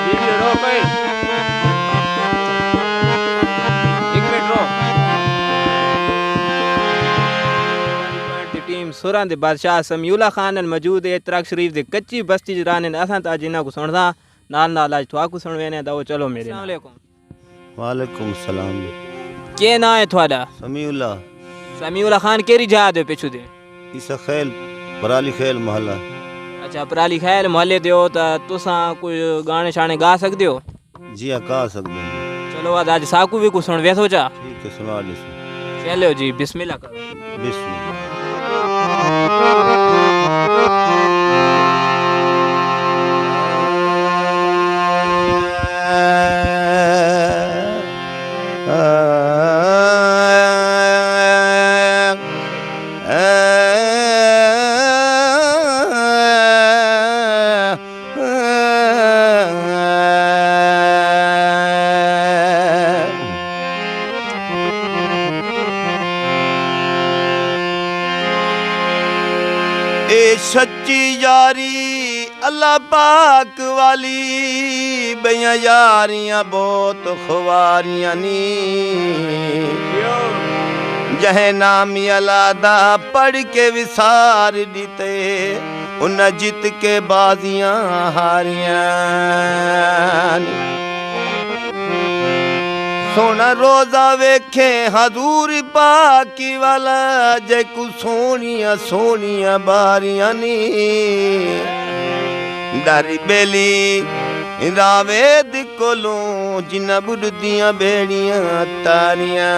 Video रोक है। एक मिनट रोक। टीम सुरां दे बादशाह समीउल्ला खान मौजूद है तराक शरीफ दे कच्ची बस्ती च रहने असां तो अज इन्हां को सुनदा नाल नाल अज तुहाकू सुनवेने दा चलो मेरे अस्सलाम वालेकुम। वालेकुम सलाम। के नाम है थोड़ा? समीउल्ला। समीउल्ला खान केरी जा दे पिछू दे? इसा खेल पराली खेल मोहल्ला। अच्छा पराली खैर मोहल्ले दे हो तो तुसां कोई गाने शाने गा सकदे हो? जी हाँ गा सकते हैं। चलो आज साकू भी को सुनवे सोचा। ठीक है सुना दीजिए। चलो जी बिस्मिल्लाह करो। बिस्मिल्लाह। ए सच्ची यारी अल्लाह पाक वाली बेया यारियां बहुत खुवारियां नी जहे नाम अलादा पढ़ के विसार दीते उन जित के बाजियां हारियां सोना रोजा वेखे हजूर पाकी वाला जैकू सोनिया सोनिया बारियां नी डारी बेली रावेद कोलों जिन्ना बुढ़दियां बेड़ियां तारियां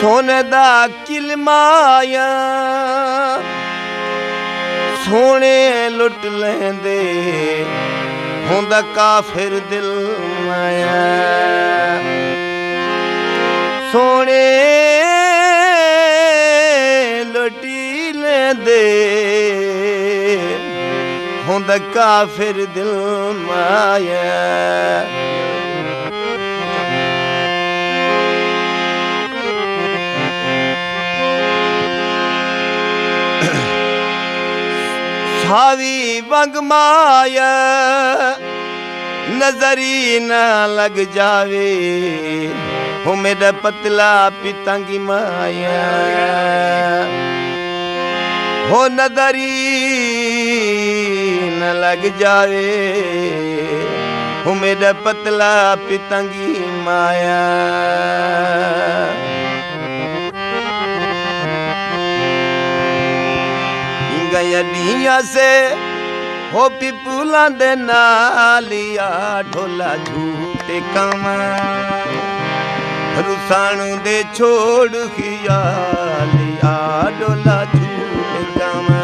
सोने दा किलमाया सोने लुट लेंदे होंदा काफिर दिल माया सोने लुटी लेंदे होंदा काफिर दिल माया हावी वंग माया नजरी न लग जावे हो मेरा पतला पितंगी माया हो नजरी न लग जावे हो मेरा पतला पितंगी माया गया से हो पिपुला दे नालिया ढोला झूठे कमा रुसाणु दे छोड़ खियालिया ढोला झूठे कमा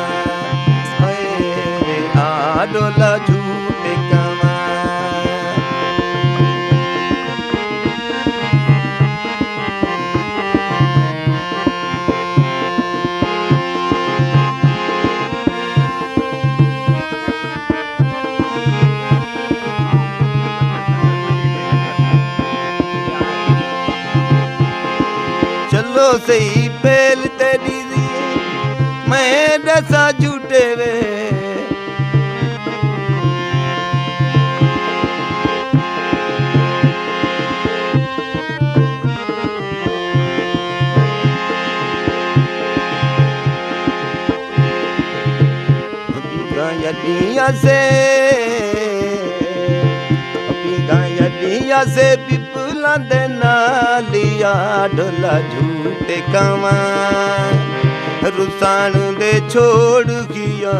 आ ढोला झूठे कमा चलो सही पहल तेरी मैं दसा झूठे वे गायदिया से पिपला दे नालिया ढोला झूठे कमा रुसाणु दे छोड़ किया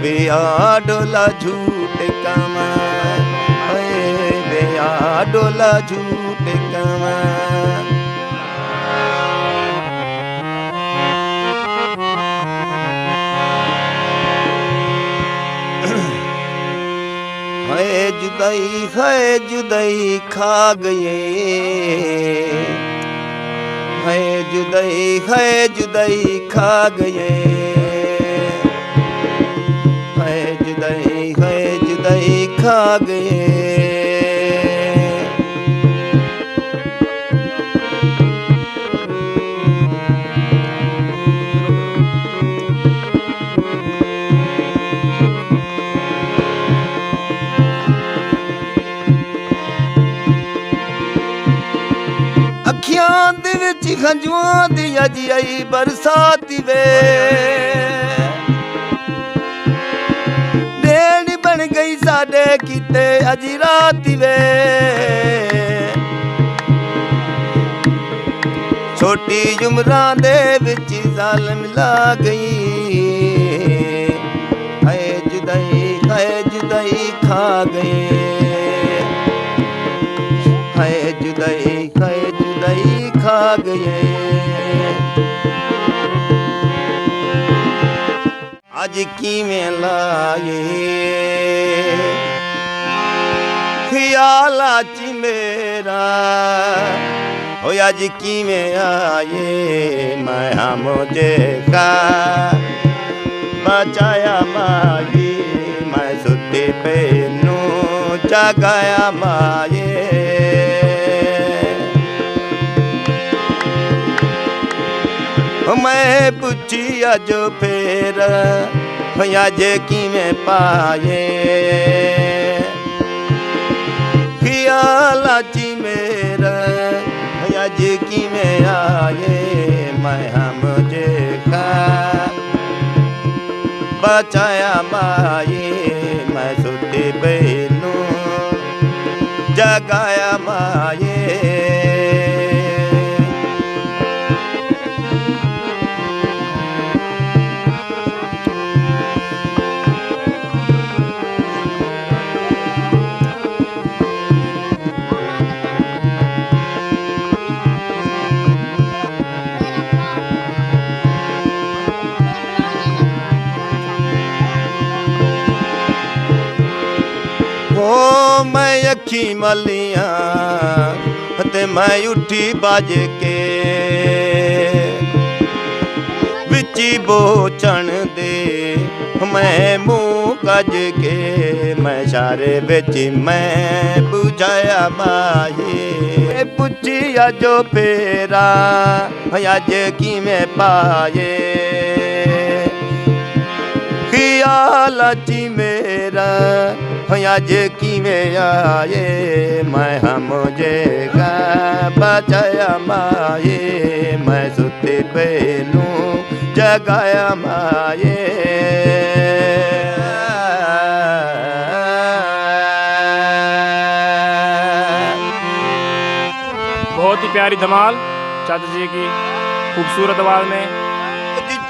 बेया ढोला झूठे कमा बेया ढोला झूठे कमा है जुदाई खा गए जुदाई खा गए, है जुदाई खा गए। ਅੱਖਾਂ ਦੇ ਵਿੱਚ ਖੰਝੂਆਂ ਦੀ ਅੱਜ ਆਈ ਬਰਸਾਤ ਵੇ, ਨੈਣ ਬਣ ਗਈ ਸਾਡੇ ਕੀਤੇ ਅੱਜ ਰਾਤ ਵੇ। ਛੋਟੀ ਉਮਰਾਂ ਦੇ ਵਿੱਚ ਜ਼ਾਲਮ ਲਾ ਗਈ, ਹੈ जुदाई खा गए, है जुदाई खा गए। आज किवें लाए ख्याल च मेरा, हो आज किवें आए माया मुझे का बचाया माए, मैं सुते पे नू जगाया माए। मैं पुछी अज फेर अज किवें पाए, ख्याल च मेरा अज किवें आए मैं मुझे खा बचाया माए, मैं सुते बेनू जगाया माए। मैं अखी मलिया ते मैं उठी बज के, विची बोचण दे मैं मुँह कज के, मैं सारे बिच मैं बुझाया माए। पुछी अजो फेरा अज किवें पाए, ख्याल च मेरा अज किवें आए मैं मुझे का बचाया माए, मैं सुते बेनू जगाया माए। बहुत ही प्यारी धमाल चाचा जी की खूबसूरत आवाज में।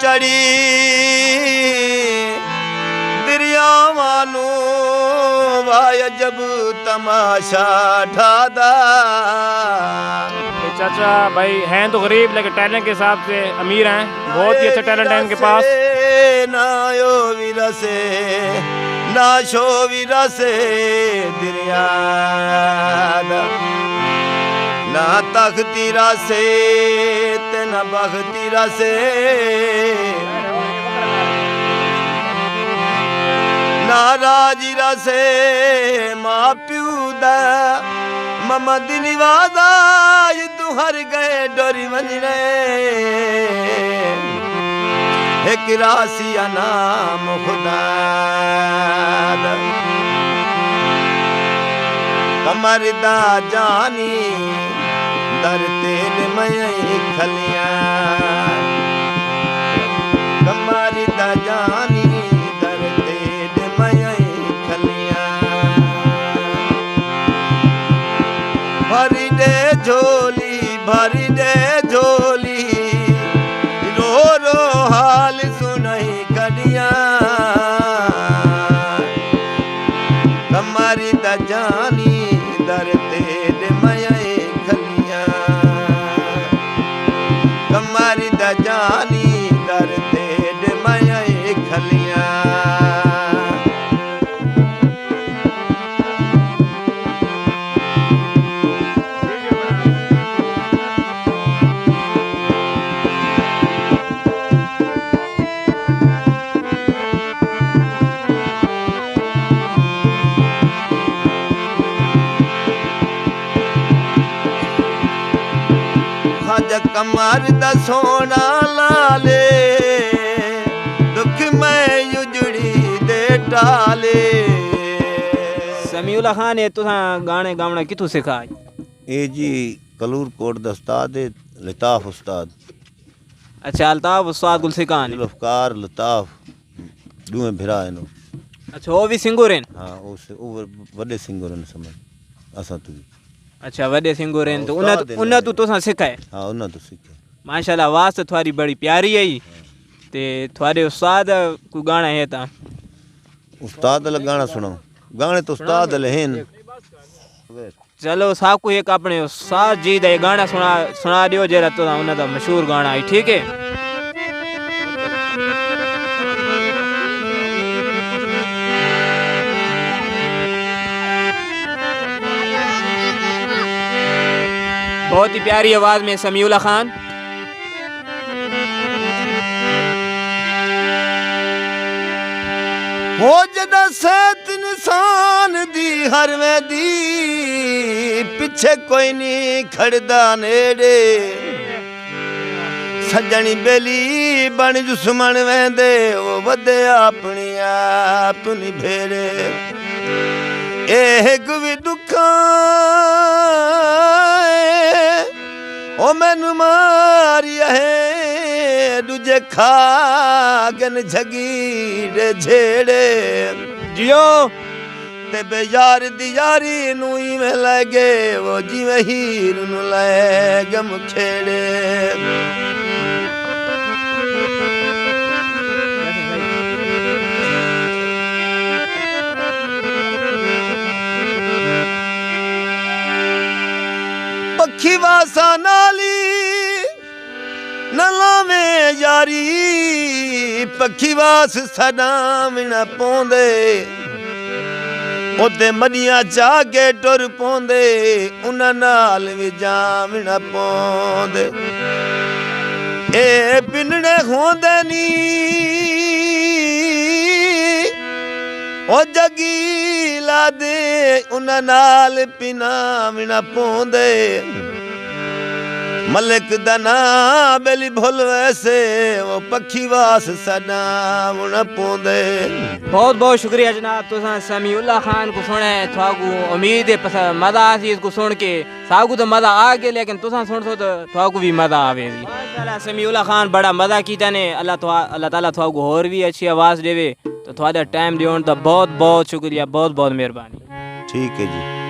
चढ़ी दरियावानू वाय जब तमाशा ढादा। चाचा भाई हैं तो गरीब लेकिन टैलेंट के हिसाब से अमीर हैं, बहुत ही अच्छा टैलेंट है इनके पास। ना यो वीरा से ना शो वीरा से दरिया ना तख्तीरा से ते ना बख्तीरा से, ना राजीरा से माँ प्यू दा ममद निवादा तू हर गए डोरी वंजने। एक रासिया नाम खुदा कमर दा जानी दर तेल मई खलिया, कमर दा जानी दर तेल मई खलिया। भरी दे झोली भरी दे झोली रो रो हाल सुनाई कडिया, कमर दा जानी दर तेल मई खलिया, कमर दा जानी दर तेल मई खलिया। तेरा कमर दा सोना लाले दुख मैं उजड़ी दे टाले समीउल्ला खान ये तुसा गाने गावना किथों सिखा? ए जी कलूर कोट दा उस्ताद है लताफ उस्ताद। अच्छा अल्ताफ उस्ताद गुल सिखान। जुल्फकार लताफ दुए भिरा नो। अच्छा वो भी सिंगर हैं? हाँ वो वड्डे सिंगर ने समझ असा तू। अच्छा वड्डे सिंगर हैं तो उन्हें तो तुसा सिखाए? हाँ उन्हें तो सीखे। माशाल्लाह आवाज़ तो थोड़ी बड़ी प्यारी है ते थोड़े उस्ताद को गाना है ता उस्ताद ला गाना सुनाओ। गाने तो उस्ताद ले हैं। चलो साहब को एक अपने उस्ताद जी दा गाना सुना दियो जेरा तो उन्हें दा मशहूर गाना है, ठीक है? बहुत ही प्यारी आवाज़ में समीउल्ला खान। हो जदा सैत इंसान दी हर में दी पिछे कोई नहीं खड़दा नेड़े सजनी बेली बन दुश्मन वेंदे वो वदे अपनी अपनी भेड़े एक भी दुखा ओ मैनू मारिया है दूजे खागन झगीड़े झेड़े जियो ते बे यार दी यारी नू इवें लगे वो जिवें हीर नू लगे मुखेड़े पखी वासा नाली नलावे यारी पखी वास सदाम न पौंदे ओदे मनिया जागे टुर पौंदे उन्हां नाल भी जाम न पौंदे ए पिनड़े होंदे नी ओ जगी ला दे उन्हां नाल पिनाम न पौंदे मलिक दा ना बेली भुल वैसे वो पखी वास सदाम न पौंदे। बहुत बहुत शुक्रिया जनाब तुसा समीउल्ला खान को सुने थाकू उम्मीद है मज़ा आसी इसको सुन के साकू तो मज़ा आ गया लेकिन तुसा सुन सो तो थाकू भी मज़ा आवेगी। माशाल्लाह समीउल्ला खान बड़ा मज़ा कीता ने अल्लाह ताला थाकू और भी अच्छी आवाज़ देवे तो थोड़ा टाइम दियोन तो बहुत बहुत शुक्रिया बहुत बहुत मेहरबानी। ठीक है जी।